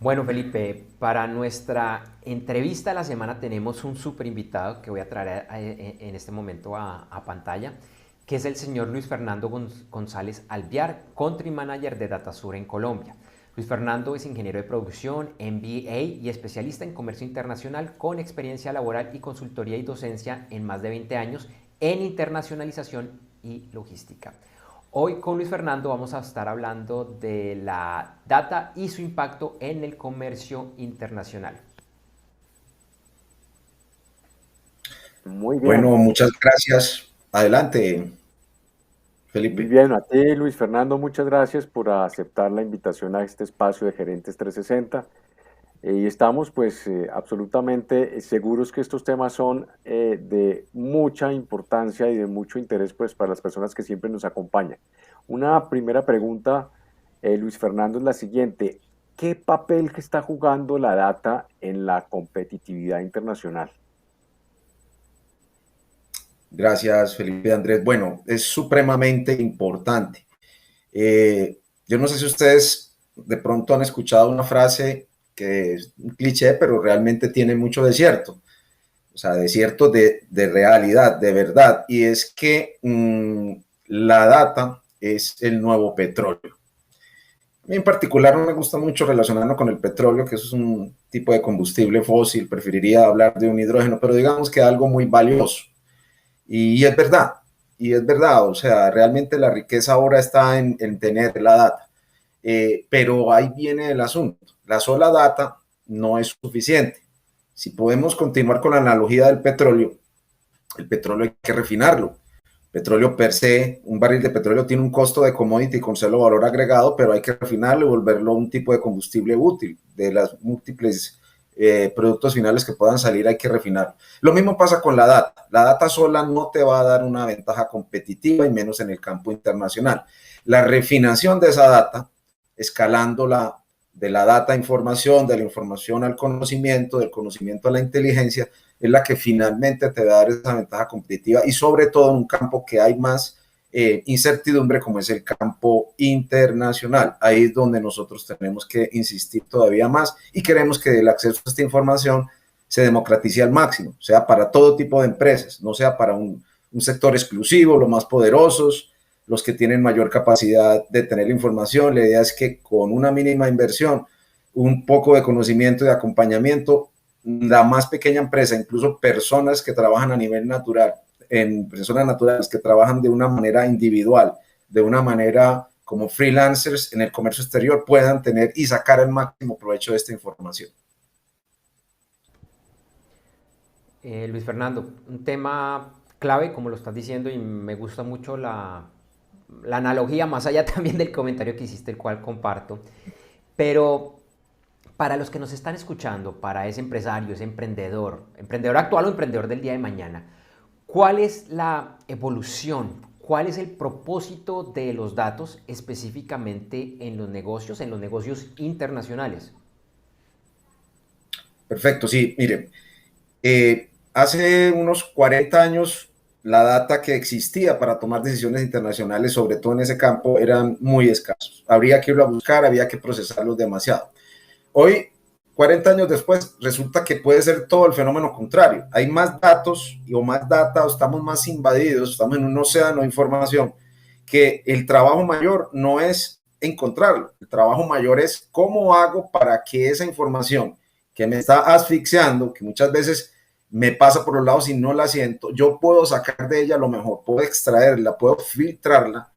Bueno, Felipe, para nuestra entrevista de la semana tenemos un súper invitado que voy a traer en este momento a pantalla, que es el señor Luis Fernando González Alviar, Country Manager de Datasur en Colombia. Luis Fernando es ingeniero de producción, MBA y especialista en comercio internacional con experiencia laboral y consultoría y docencia en más de 20 años en internacionalización y logística. Hoy con Luis Fernando vamos a estar hablando de la data y su impacto en el comercio internacional. Muy bien, Bueno, muchas gracias. Adelante, muy Felipe. bien. A ti, Luis Fernando, muchas gracias por aceptar la invitación a este espacio de Gerentes 360. Y estamos pues absolutamente seguros que estos temas son de mucha importancia y de mucho interés pues para las personas que siempre nos acompañan. Una primera pregunta, Luis Fernando, es la siguiente. ¿Qué papel que está jugando la data en la competitividad internacional? Gracias, Felipe Andrés. Bueno, es supremamente importante. Eh, yo no sé si ustedes de pronto han escuchado una frase que es un cliché, pero realmente tiene mucho de cierto. O sea, de cierto de realidad, de verdad. Y es que la data es el nuevo petróleo. A mí en particular no me gusta mucho relacionarlo con el petróleo, que eso es un tipo de combustible fósil, preferiría hablar de un hidrógeno, pero digamos que algo muy valioso. Y es verdad, o sea, realmente la riqueza ahora está en tener la data. Pero ahí viene el asunto, la sola data no es suficiente. Si podemos continuar con la analogía del petróleo, el petróleo hay que refinarlo. Petróleo per se, un barril de petróleo tiene un costo de commodity con solo valor agregado, pero hay que refinarlo y volverlo un tipo de combustible útil. De las múltiples productos finales que puedan salir, hay que refinarlo. Lo mismo pasa con la data. La data sola no te va a dar una ventaja competitiva y menos en el campo internacional. La refinación de esa data, escalándola de la data a información, de la información al conocimiento, del conocimiento a la inteligencia, es la que finalmente te va a dar esa ventaja competitiva y sobre todo en un campo que hay más incertidumbre como es el campo internacional. Ahí es donde nosotros tenemos que insistir todavía más y queremos que el acceso a esta información se democratice al máximo, sea para todo tipo de empresas, no sea para un sector exclusivo, los más poderosos, los que tienen mayor capacidad de tener la información. La idea es que con una mínima inversión, un poco de conocimiento y de acompañamiento, la más pequeña empresa, incluso personas que trabajan a nivel natural, en personas naturales que trabajan de una manera individual, de una manera como freelancers en el comercio exterior, puedan tener y sacar el máximo provecho de esta información. Luis Fernando, un tema clave, como lo estás diciendo, y me gusta mucho la analogía, más allá también del comentario que hiciste, el cual comparto. Pero para los que nos están escuchando, para ese empresario, ese emprendedor, emprendedor actual o emprendedor del día de mañana, ¿cuál es la evolución? ¿Cuál es el propósito de los datos específicamente en los negocios internacionales? Perfecto, sí, mire, hace unos 40 años la data que existía para tomar decisiones internacionales, sobre todo en ese campo, eran muy escasos. Habría que irlo a buscar, había que procesarlos demasiado. Hoy, 40 años después, resulta que puede ser todo el fenómeno contrario. Hay más datos o más data, o estamos más invadidos, estamos en un océano de información, que el trabajo mayor no es encontrarlo. El trabajo mayor es cómo hago para que esa información que me está asfixiando, que muchas veces me pasa por los lados y no la siento, yo puedo sacar de ella lo mejor, puedo extraerla, puedo filtrarla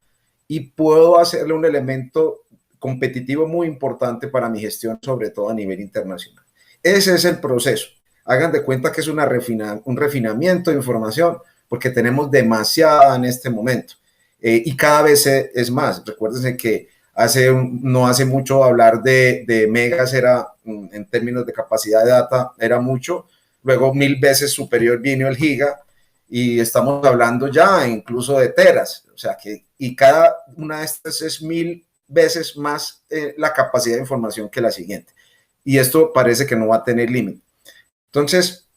y puedo hacerle un elemento competitivo muy importante para mi gestión, sobre todo a nivel internacional. Ese es el proceso. Hagan de cuenta que es un refinamiento de información porque tenemos demasiada en este momento. Y cada vez es más. Recuérdense que no hace mucho hablar de megas era, en términos de capacidad de data, era mucho. Luego 1000 veces superior vino el giga y estamos hablando ya incluso de teras. O sea que, y cada una de estas es 1000 veces más la capacidad de información que la siguiente. Y esto parece que no va a tener límite. Entonces,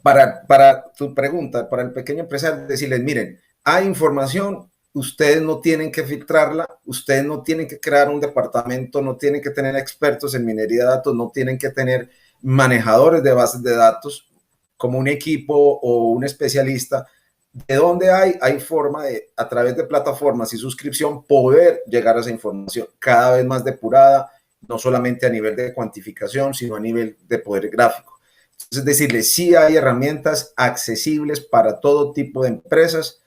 para tu pregunta, para el pequeño empresario, decirles, miren, hay información, ustedes no tienen que filtrarla, ustedes no tienen que crear un departamento, no tienen que tener expertos en minería de datos, no tienen que tener manejadores de bases de datos como un equipo o un especialista. ¿De dónde hay forma de, a través de plataformas y suscripción, poder llegar a esa información cada vez más depurada, no solamente a nivel de cuantificación, sino a nivel de poder gráfico? Entonces, es decirle, sí hay herramientas accesibles para todo tipo de empresas,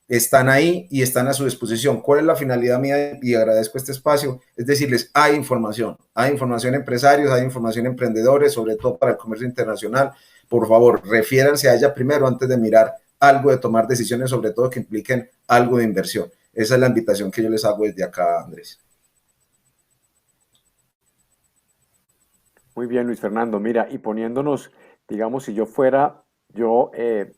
están ahí y están a su disposición. ¿Cuál es la finalidad mía? Y agradezco este espacio, es decirles, hay información empresarios, hay información emprendedores, sobre todo para el comercio internacional. Por favor, refiéranse a ella primero antes de mirar algo, de tomar decisiones, sobre todo que impliquen algo de inversión. Esa es la invitación que yo les hago desde acá, Andrés. Muy bien, Luis Fernando. Mira, y poniéndonos, digamos, si yo fuera el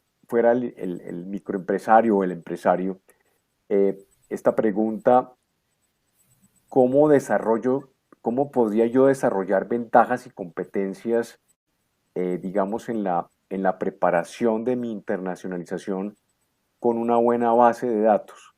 microempresario o el empresario, esta pregunta, ¿cómo podría yo desarrollar ventajas y competencias, digamos, en la preparación de mi internacionalización con una buena base de datos?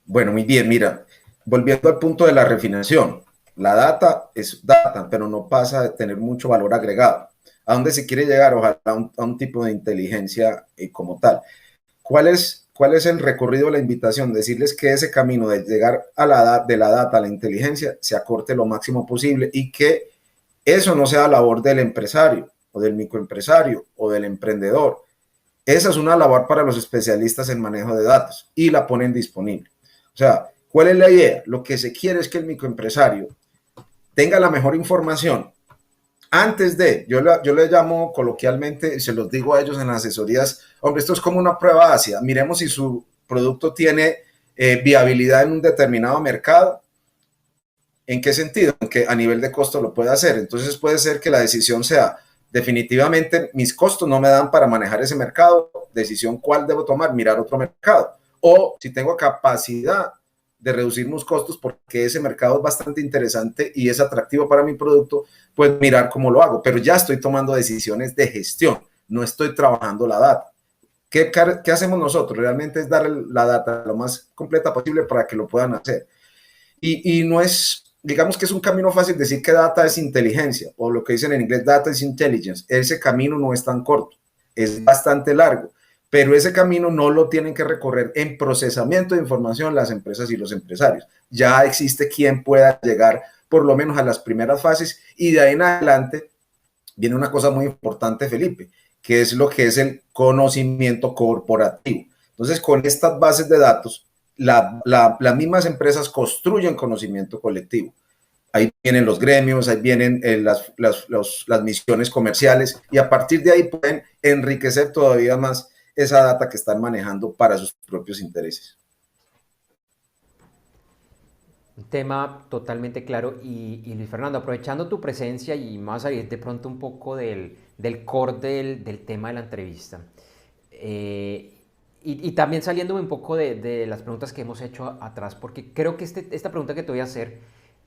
Bueno, muy bien, mira, volviendo al punto de la refinación, la data es data, pero no pasa de tener mucho valor agregado. ¿A dónde se quiere llegar? Ojalá a un tipo de inteligencia como tal. ¿Cuál es el recorrido de la invitación? Decirles que ese camino de llegar de la data a la inteligencia se acorte lo máximo posible y que eso no sea labor del empresario o del microempresario o del emprendedor. Esa es una labor para los especialistas en manejo de datos y la ponen disponible. O sea, ¿cuál es la idea? Lo que se quiere es que el microempresario tenga la mejor información antes de, yo le llamo coloquialmente, se los digo a ellos en las asesorías, hombre, esto es como una prueba ácida, miremos si su producto tiene viabilidad en un determinado mercado. ¿En qué sentido? En que a nivel de costo lo puede hacer. Entonces puede ser que la decisión sea, definitivamente mis costos no me dan para manejar ese mercado, decisión cuál debo tomar, mirar otro mercado. O si tengo capacidad de reducir mis costos porque ese mercado es bastante interesante y es atractivo para mi producto, pues mirar cómo lo hago. Pero ya estoy tomando decisiones de gestión, no estoy trabajando la data. ¿Qué hacemos nosotros? Realmente es dar la data lo más completa posible para que lo puedan hacer. Y no es, digamos que es un camino fácil decir que data es inteligencia, o lo que dicen en inglés, data is intelligence. Ese camino no es tan corto, es bastante largo, pero ese camino no lo tienen que recorrer en procesamiento de información las empresas y los empresarios. Ya existe quien pueda llegar por lo menos a las primeras fases y de ahí en adelante viene una cosa muy importante, Felipe, que es lo que es el conocimiento corporativo. Entonces, con estas bases de datos, las mismas empresas construyen conocimiento colectivo. Ahí vienen los gremios, ahí vienen las misiones comerciales y a partir de ahí pueden enriquecer todavía más esa data que están manejando para sus propios intereses. Un tema totalmente claro y Luis Fernando, aprovechando tu presencia y más salir de pronto un poco del core del tema de la entrevista y también saliéndome un poco de las preguntas que hemos hecho atrás, porque creo que esta pregunta que te voy a hacer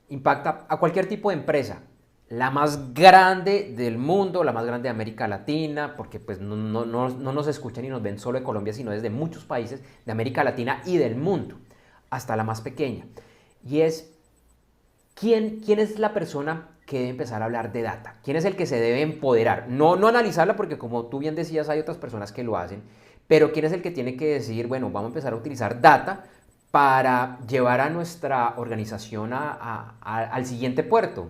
impacta a cualquier tipo de empresa, la más grande del mundo, la más grande de América Latina, porque pues no nos escuchan y nos ven solo de Colombia, sino desde muchos países de América Latina y del mundo, hasta la más pequeña. Y es, ¿quién es la persona que debe empezar a hablar de data? ¿Quién es el que se debe empoderar? No analizarla, porque como tú bien decías, hay otras personas que lo hacen, pero ¿quién es el que tiene que decir, bueno, vamos a empezar a utilizar data para llevar a nuestra organización al siguiente puerto?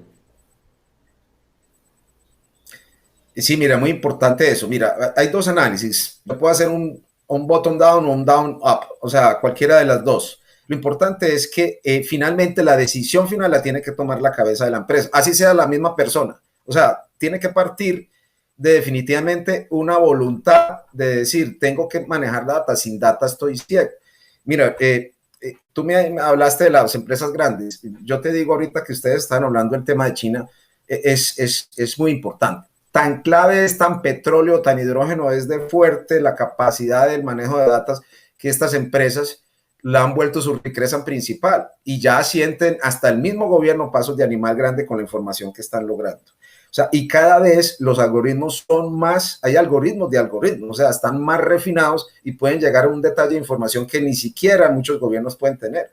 Sí, mira, muy importante eso. Mira, hay dos análisis. Yo puedo hacer un bottom down o un down up, o sea, cualquiera de las dos. Lo importante es que finalmente la decisión final la tiene que tomar la cabeza de la empresa, así sea la misma persona. O sea, tiene que partir de definitivamente una voluntad de decir, tengo que manejar data, sin data estoy ciego. Mira, tú me hablaste de las empresas grandes. Yo te digo ahorita que ustedes están hablando del tema de China, es muy importante. Tan clave es, tan petróleo, tan hidrógeno es de fuerte la capacidad del manejo de datos que estas empresas la han vuelto su riqueza principal y ya sienten hasta el mismo gobierno pasos de animal grande con la información que están logrando. O sea, y cada vez los algoritmos son más, hay algoritmos de algoritmos, o sea, están más refinados y pueden llegar a un detalle de información que ni siquiera muchos gobiernos pueden tener.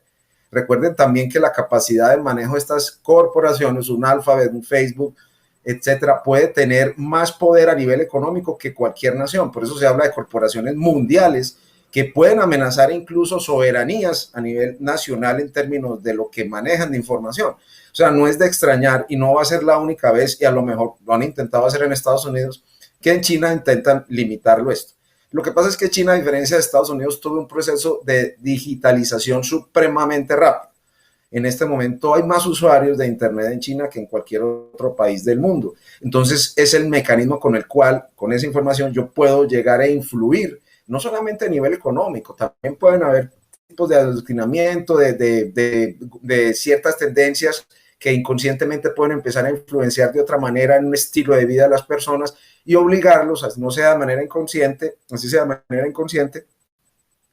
Recuerden también que la capacidad de manejo de estas corporaciones, un Alphabet, un Facebook, etcétera, puede tener más poder a nivel económico que cualquier nación. Por eso se habla de corporaciones mundiales que pueden amenazar incluso soberanías a nivel nacional en términos de lo que manejan de información. O sea, no es de extrañar y no va a ser la única vez, y a lo mejor lo han intentado hacer en Estados Unidos, que en China intentan limitarlo esto. Lo que pasa es que China, a diferencia de Estados Unidos, tuvo un proceso de digitalización supremamente rápido. En este momento hay más usuarios de Internet en China que en cualquier otro país del mundo. Entonces, es el mecanismo con el cual, con esa información, yo puedo llegar a influir, no solamente a nivel económico, también pueden haber tipos de adoctrinamiento, de ciertas tendencias que inconscientemente pueden empezar a influenciar de otra manera en un estilo de vida de las personas y obligarlos, no sea de manera inconsciente, así sea de manera inconsciente,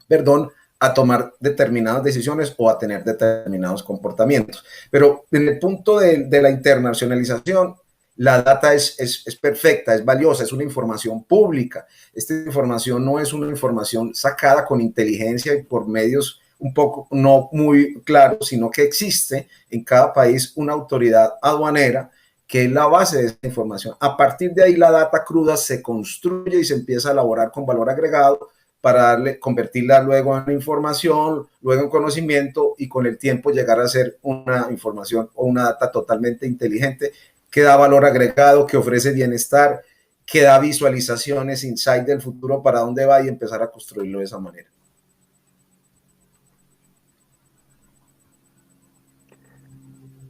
perdón, a tomar determinadas decisiones o a tener determinados comportamientos. Pero en el punto de la internacionalización, la data es perfecta, es valiosa, es una información pública. Esta información no es una información sacada con inteligencia y por medios un poco no muy claros, sino que existe en cada país una autoridad aduanera que es la base de esta información. A partir de ahí la data cruda se construye y se empieza a elaborar con valor agregado para convertirla luego en información, luego en conocimiento y con el tiempo llegar a ser una información o una data totalmente inteligente que da valor agregado, que ofrece bienestar, que da visualizaciones, insight del futuro para dónde va y empezar a construirlo de esa manera.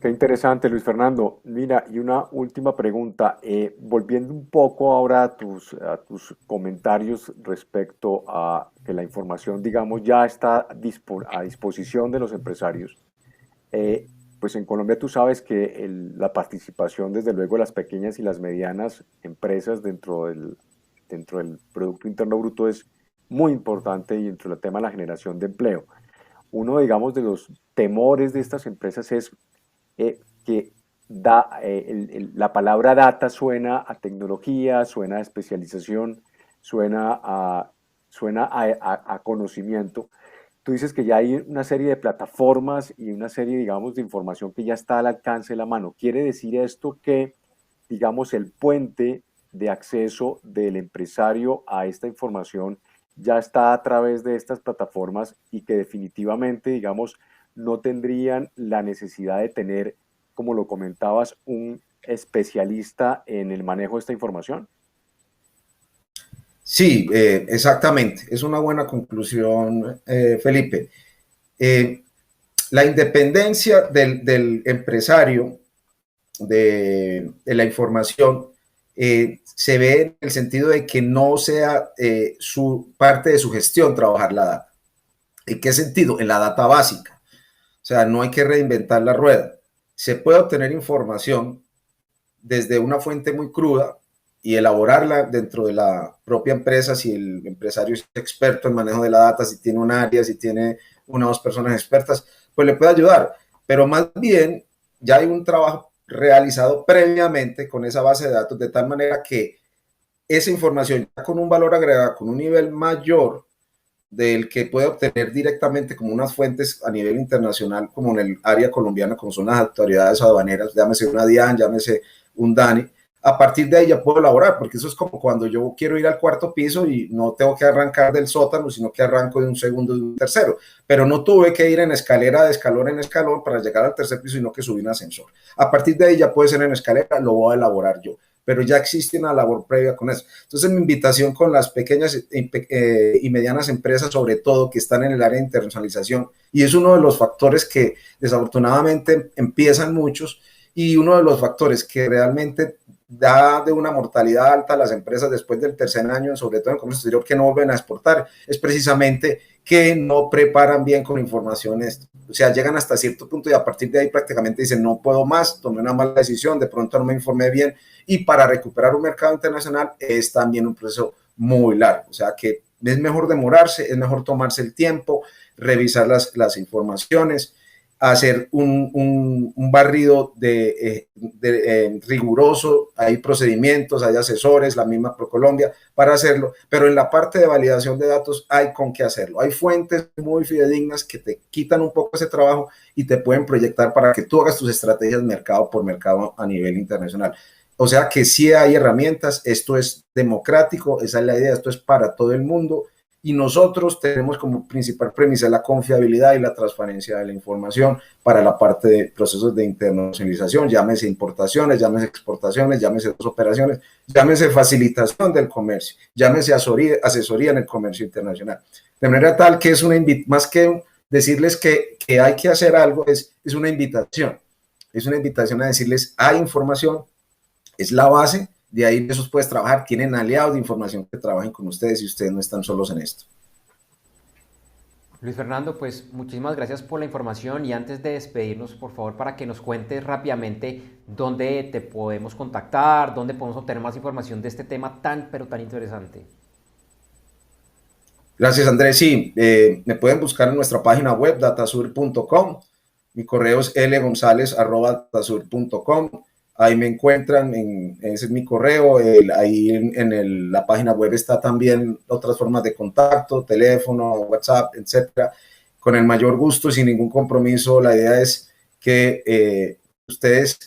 Qué interesante, Luis Fernando. Mira, y una última pregunta, volviendo un poco ahora a tus comentarios respecto a que la información, digamos, ya está a disposición de los empresarios. Pues en Colombia tú sabes que la participación, desde luego, de las pequeñas y las medianas empresas dentro del Producto Interno Bruto es muy importante y dentro del tema de la generación de empleo. Uno, digamos, de los temores de estas empresas es que la palabra data suena a tecnología, suena a especialización, suena a conocimiento. Tú dices que ya hay una serie de plataformas y una serie, digamos, de información que ya está al alcance de la mano. ¿Quiere decir esto que, digamos, el puente de acceso del empresario a esta información ya está a través de estas plataformas y que definitivamente, digamos, no tendrían la necesidad de tener, como lo comentabas, un especialista en el manejo de esta información? Sí, exactamente. Es una buena conclusión, Felipe. La independencia del empresario de la información se ve en el sentido de que no sea parte de su gestión trabajar la data. ¿En qué sentido? En la data básica. O sea, no hay que reinventar la rueda. Se puede obtener información desde una fuente muy cruda y elaborarla dentro de la propia empresa si el empresario es experto en manejo de la data, si tiene un área, si tiene una o dos personas expertas, pues le puede ayudar. Pero más bien ya hay un trabajo realizado previamente con esa base de datos de tal manera que esa información ya con un valor agregado, con un nivel mayor del que puede obtener directamente como unas fuentes a nivel internacional, como en el área colombiana, como son las autoridades aduaneras, llámese una DIAN, llámese un DANI, a partir de ahí ya puedo elaborar, porque eso es como cuando yo quiero ir al cuarto piso y no tengo que arrancar del sótano, sino que arranco de un segundo y de un tercero, pero no tuve que ir en escalera de escalón en escalón para llegar al tercer piso, sino que subí un ascensor. A partir de ahí ya puede ser en escalera, lo voy a elaborar yo, pero ya existe una labor previa con eso. Entonces mi invitación con las pequeñas y medianas empresas, sobre todo que están en el área de internacionalización, y es uno de los factores que desafortunadamente empiezan muchos, y uno de los factores que realmente da de una mortalidad alta a las empresas después del tercer año, sobre todo en comercio exterior, que no vuelven a exportar, es precisamente que no preparan bien con información esto. O sea, llegan hasta cierto punto y a partir de ahí prácticamente dicen, no puedo más, tomé una mala decisión, de pronto no me informé bien, y para recuperar un mercado internacional es también un proceso muy largo. O sea, que es mejor demorarse, es mejor tomarse el tiempo, revisar las informaciones. hacer un barrido riguroso, hay procedimientos, hay asesores, la misma ProColombia para hacerlo, pero en la parte de validación de datos hay con qué hacerlo. Hay fuentes muy fidedignas que te quitan un poco ese trabajo y te pueden proyectar para que tú hagas tus estrategias mercado por mercado a nivel internacional. O sea que sí hay herramientas, esto es democrático, esa es la idea, esto es para todo el mundo. Y nosotros tenemos como principal premisa la confiabilidad y la transparencia de la información para la parte de procesos de internacionalización, llámese importaciones, llámese exportaciones, llámese operaciones, llámese facilitación del comercio, llámese asesoría en el comercio internacional. De manera tal que es más que decirles que hay que hacer algo, es una invitación a decirles, hay información, es la base. De ahí esos puedes trabajar, tienen aliados de información que trabajen con ustedes y ustedes no están solos en esto. Luis Fernando, pues muchísimas gracias por la información y antes de despedirnos, por favor, para que nos cuentes rápidamente dónde te podemos contactar, dónde podemos obtener más información de este tema tan, pero tan interesante. Gracias, Andrés. Sí, me pueden buscar en nuestra página web, datasur.com. Mi correo es lgonzalez@datasur.com. Ahí me encuentran, ese es mi correo, ahí en la página web está también otras formas de contacto, teléfono, WhatsApp, etcétera. Con el mayor gusto, sin ningún compromiso, la idea es que ustedes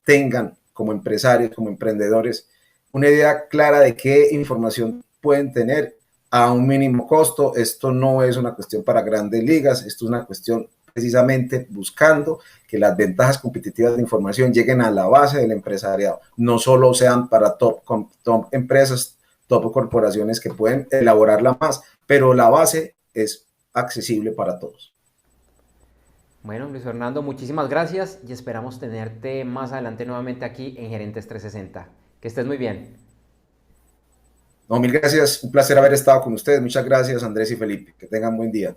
tengan como empresarios, como emprendedores, una idea clara de qué información pueden tener a un mínimo costo. Esto no es una cuestión para grandes ligas, esto es una cuestión precisamente buscando que las ventajas competitivas de información lleguen a la base del empresariado, no solo sean para top empresas, top corporaciones que pueden elaborarla más, pero la base es accesible para todos. Bueno, Luis Fernando, muchísimas gracias y esperamos tenerte más adelante nuevamente aquí en Gerentes 360. Que estés muy bien. No, mil gracias, un placer haber estado con ustedes. Muchas gracias, Andrés y Felipe. Que tengan buen día.